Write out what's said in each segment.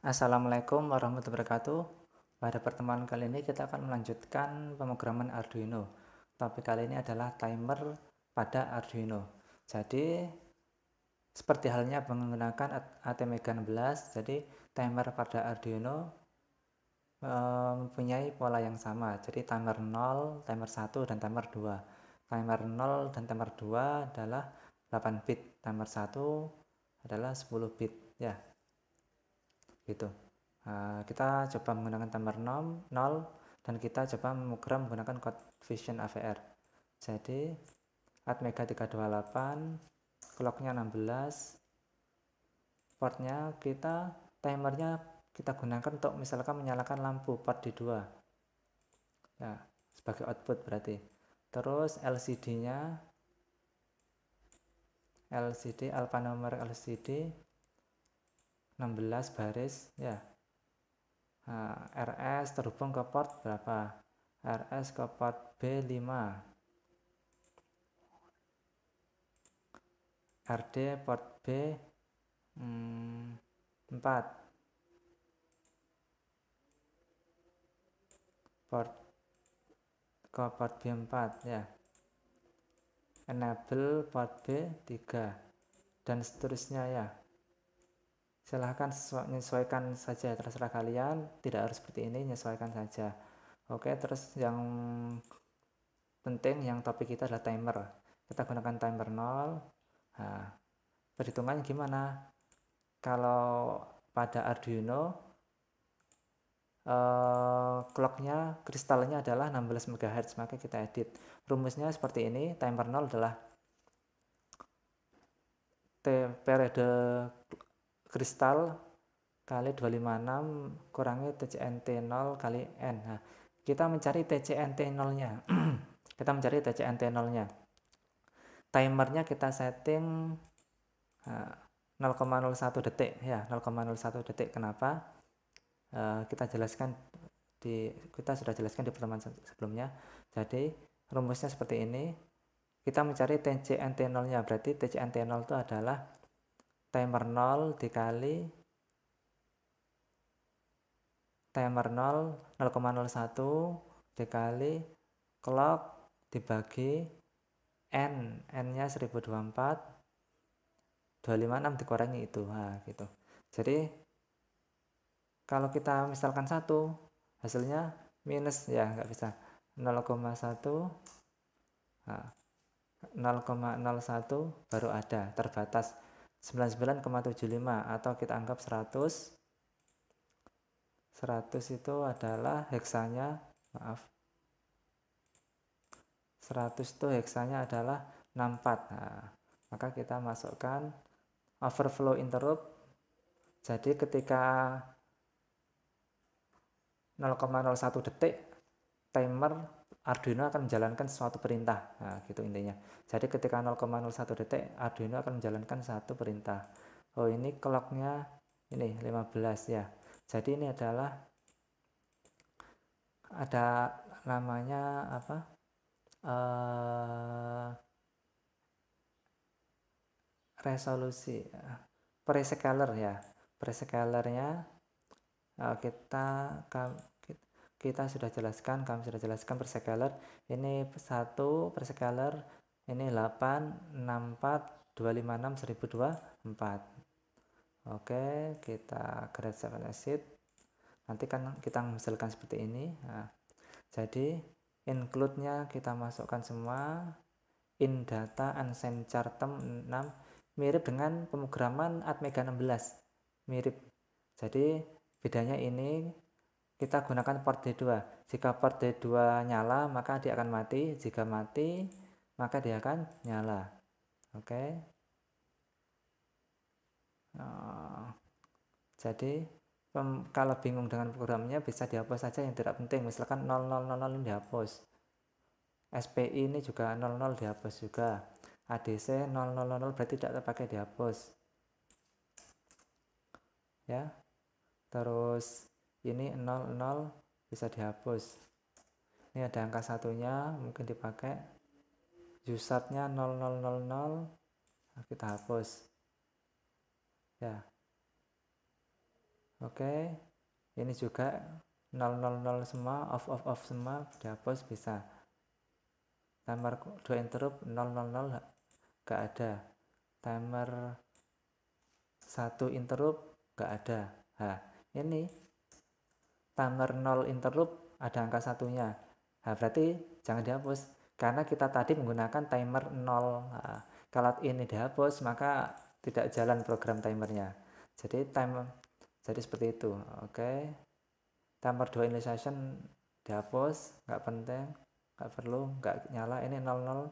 Assalamualaikum warahmatullahi wabarakatuh. Pada pertemuan kali ini kita akan melanjutkan pemrograman Arduino. Topik kali ini adalah timer pada Arduino. Jadi seperti halnya menggunakan ATmega16, jadi timer pada Arduino mempunyai pola yang sama. Jadi timer 0, timer 1, dan timer 2. Timer 0 dan timer 2 adalah 8 bit, timer 1 adalah 10 bit ya. Gitu. Kita coba menggunakan timer 0 dan kita coba memprogram menggunakan code Vision AVR. Jadi Atmega 328, clocknya 16, portnya timernya kita gunakan untuk misalkan menyalakan lampu port D2 ya, sebagai output berarti. Terus LCD alphanumeric LCD 16 baris ya. RS terhubung ke port berapa? RS ke port B5, RD port B4, port ke port B4 ya. Enable port B3 dan seterusnya ya. Silahkan menyesuaikan saja, terserah kalian, tidak harus seperti ini, menyesuaikan saja. Oke, terus yang penting yang topik kita adalah timer. Kita gunakan timer 0. Nah, perhitungannya gimana? Kalau pada Arduino clocknya kristalnya adalah 16 MHz, maka kita edit. Rumusnya seperti ini, timer 0 adalah periode kristal kali 256 kurangi TCNT 0 kali N. Nah, kita mencari TCNT 0 nya. Kita mencari TCNT 0 nya. Timernya kita setting 0,01 detik ya, 0,01 detik. Kenapa? Kita sudah jelaskan di pertemuan sebelumnya. Jadi rumusnya seperti ini. Kita mencari TCNT 0 nya, berarti TCNT 0 itu adalah timer 0 dikali timer 0 0,01 dikali clock dibagi N nya 1024, 256 dikurangi itu. Nah, gitu. Jadi kalau kita misalkan 1, hasilnya minus ya, nggak bisa. 0,1 0,01 baru ada, terbatas 99,75, atau kita anggap 100 itu adalah heksanya, 100 itu heksanya adalah 64. Nah, maka kita masukkan overflow interrupt. Jadi ketika 0,01 detik timer Arduino akan menjalankan suatu perintah. Nah, gitu intinya. Jadi ketika 0,01 detik Arduino akan menjalankan satu perintah. Oh, ini clocknya ini 15 ya. Jadi ini adalah ada namanya apa? Resolusi prescaler ya. Prescalernya kita sudah jelaskan, kami sudah jelaskan prescaler. Ini 1 prescaler, ini 8, 64, 256, 1024. Oke, kita create save and exit. Nanti kan kita menghasilkan seperti ini. Nah, jadi include-nya kita masukkan semua. In data unsigned char term 6, mirip dengan pemrograman Atmega 16, mirip. Jadi bedanya ini kita gunakan port D2. Jika port D2 nyala maka dia akan mati, jika mati maka dia akan nyala. Oke. Jadi kalau bingung dengan programnya bisa dihapus saja yang tidak penting, misalkan 0000 ini dihapus, SPI ini juga 00 dihapus juga, ADC 0000 berarti tidak terpakai, dihapus ya. Terus ini 00 bisa dihapus. Ini ada angka satunya mungkin dipakai, usernya 0000 kita hapus ya. Oke, ini juga 000 semua, off semua, dihapus bisa. Timer 2 interrupt 000 gak ada. Timer 1 interrupt gak ada. Nah, ini timer 0 interrupt ada angka satunya. Nah, berarti jangan dihapus karena kita tadi menggunakan timer 0. Nah, kalau ini dihapus maka tidak jalan program timernya. Jadi seperti itu. Oke. Timer 2 initialization dihapus, nggak penting, nggak perlu, nggak nyala. Ini 00,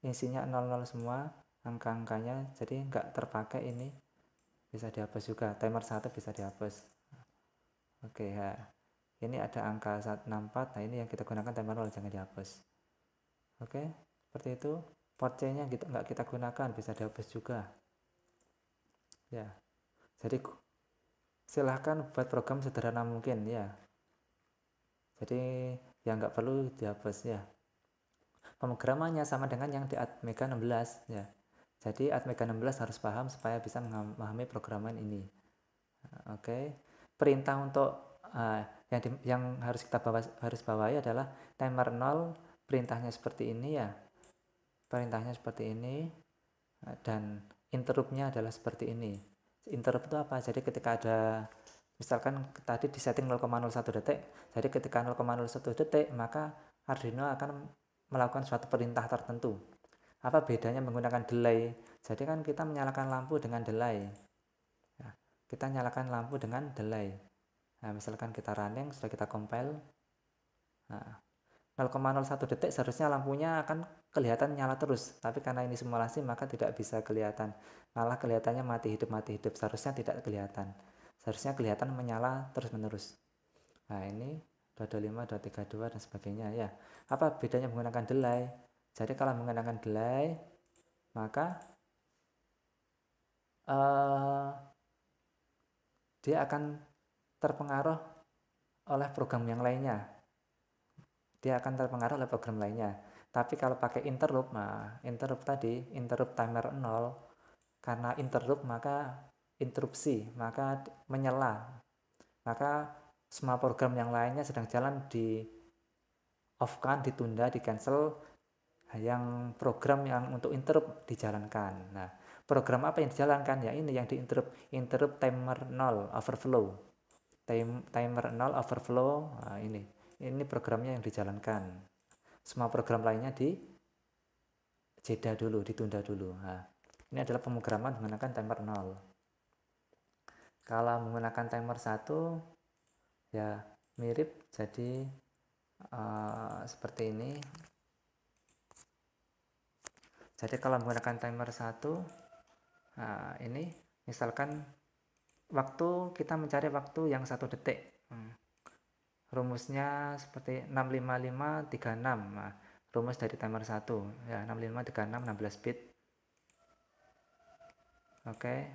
isinya 00 semua angka-angkanya, jadi nggak terpakai. Ini bisa dihapus juga. Timer 1 bisa dihapus. Oke ya. Ini ada angka 164. Nah, ini yang kita gunakan timer 0, jangan dihapus. Oke, seperti itu. Port C-nya nggak kita gunakan, bisa dihapus juga. Ya. Jadi silahkan buat program sederhana mungkin ya. Jadi yang nggak perlu dihapus ya. Pemrogramannya sama dengan yang di Atmega 16 ya. Jadi Atmega 16 harus paham supaya bisa memahami programan ini. Oke. Perintah untuk yang harus kita bawahi adalah timer 0, perintahnya seperti ini ya. Perintahnya seperti ini dan interruptnya adalah seperti ini. Interrupt itu apa? Jadi ketika ada, misalkan tadi di setting 0,01 detik, jadi ketika 0,01 detik maka Arduino akan melakukan suatu perintah tertentu. Apa bedanya menggunakan delay? Jadi kan kita menyalakan lampu dengan delay. Nah, kita nyalakan lampu dengan delay. Nah, misalkan kita running, sudah kita compile. Nah, 0,01 detik seharusnya lampunya akan kelihatan nyala terus, tapi karena ini simulasi maka tidak bisa kelihatan, malah kelihatannya mati hidup, seharusnya tidak kelihatan, seharusnya kelihatan menyala terus menerus. Nah, ini 225, 232 dan sebagainya ya. Apa bedanya menggunakan delay? Jadi kalau menggunakan delay maka dia akan terpengaruh oleh program yang lainnya. Tapi kalau pakai interrupt, nah interrupt tadi, interrupt timer 0, karena interrupt maka interupsi, maka menyela, maka semua program yang lainnya sedang jalan di off kan, ditunda, di cancel, yang program yang untuk interrupt dijalankan. Nah, program apa yang dijalankan? Ya ini yang di interrupt timer 0 overflow. Timer 0 overflow. Nah, ini programnya yang dijalankan. Semua program lainnya ditunda dulu. Nah, ini adalah pemrograman menggunakan timer 0. Kalau menggunakan timer 1 ya mirip, jadi seperti ini. Jadi kalau menggunakan timer 1, nah ini misalkan waktu, kita mencari waktu yang 1 detik. Rumusnya seperti 65536. Nah, rumus dari timer 1 ya, 65536, 16 bit. Oke. Okay.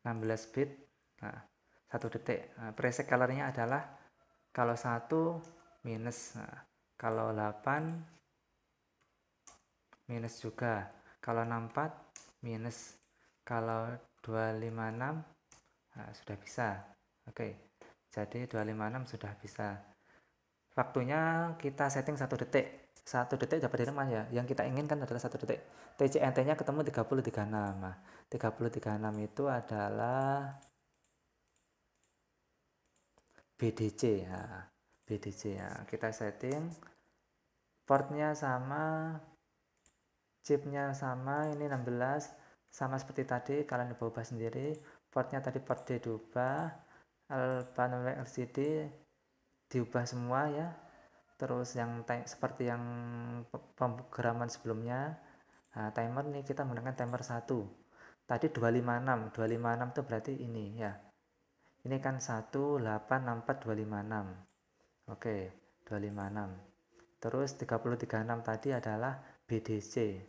16 bit. Nah, 1 detik. Nah, presecalernya adalah kalau 1 minus, nah, kalau 8 minus juga, kalau 64 minus, kalau 256 nah, sudah bisa. Oke, jadi 256 sudah bisa. Waktunya kita setting 1 detik. 1 detik dapat dari mana ya? Yang kita inginkan adalah 1 detik. TCNT nya ketemu 3036. Nah, 3036 itu adalah BDC ya. BDC ya. Kita setting portnya sama, chipnya sama, ini 16 sama seperti tadi, kalian ubah sendiri. Portnya tadi port D diubah, panel LCD diubah semua ya. Terus yang seperti yang pemrograman sebelumnya. Nah, timer nih kita menggunakan timer 1. Tadi 256 itu berarti ini ya. Ini kan 1864256. Oke, 256. Terus 3036 tadi adalah BDC.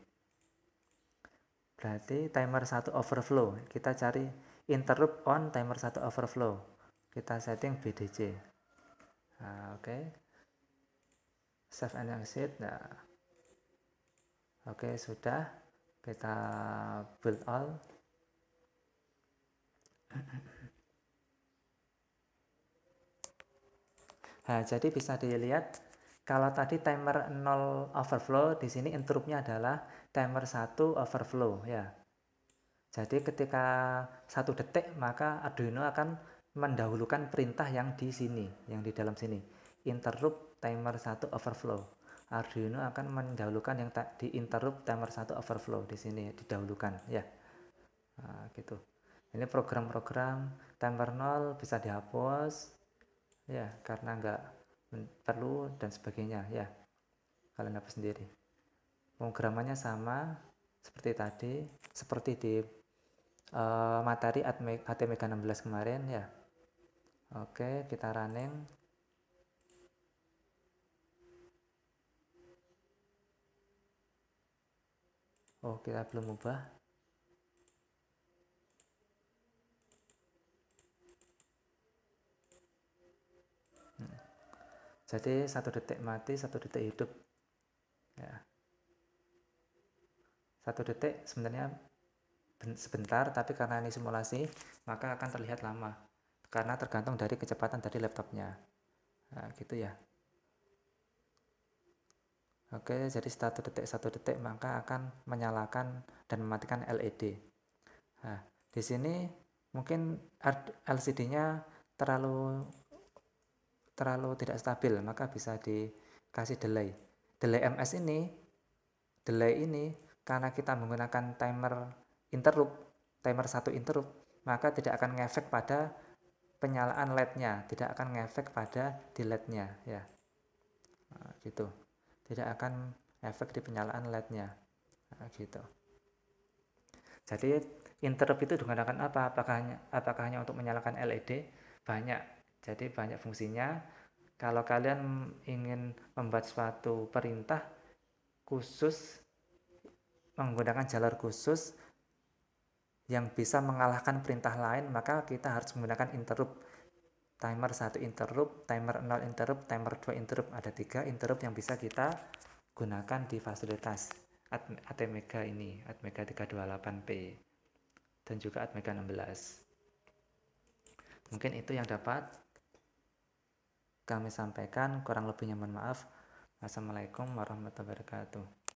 Berarti timer 1 overflow. Kita cari interrupt on timer 1 overflow. Kita setting BDC. Nah, oke. Save and exit. Nah. Oke, sudah. kita build all. Nah, jadi bisa dilihat kalau tadi timer 0 overflow, di sini interruptnya adalah timer 1 overflow ya. Jadi ketika 1 detik maka Arduino akan mendahulukan perintah yang di sini, yang di dalam sini. Interrupt timer 1 overflow. Arduino akan mendahulukan yang di interrupt timer 1 overflow di sini didahulukan ya. Nah, gitu. Ini program-program timer 0 bisa dihapus ya karena nggak perlu dan sebagainya ya. Kalian hapus sendiri. Pemrogramannya sama seperti tadi, seperti di materi ATmega 16 kemarin ya. Oke, kita running. Oh, kita belum ubah. Jadi 1 detik mati, 1 detik hidup ya. 1 detik sebenarnya sebentar, tapi karena ini simulasi maka akan terlihat lama karena tergantung dari kecepatan dari laptopnya. Nah, gitu ya. Oke, jadi 1 detik maka akan menyalakan dan mematikan LED. Nah, di sini mungkin LCD-nya terlalu tidak stabil, maka bisa dikasih delay. Delay ini karena kita menggunakan timer 1 interrupt, maka tidak akan ngefek pada penyalaan LED-nya, tidak akan ngefek pada di LED-nya ya. Nah, gitu. Tidak akan efek di penyalaan LED-nya. Nah, gitu. Jadi interrupt itu digunakan apa? Apakah hanya untuk menyalakan LED? Banyak. Jadi banyak fungsinya. Kalau kalian ingin membuat suatu perintah khusus menggunakan jalur khusus yang bisa mengalahkan perintah lain, maka kita harus menggunakan interrupt. Timer 1 interrupt, timer 0 interrupt, timer 2 interrupt. Ada 3 interrupt yang bisa kita gunakan di fasilitas ATmega ini, ATmega 328P dan juga ATmega 16. Mungkin itu yang dapat kami sampaikan, kurang lebihnya mohon maaf. Wassalamualaikum warahmatullahi wabarakatuh.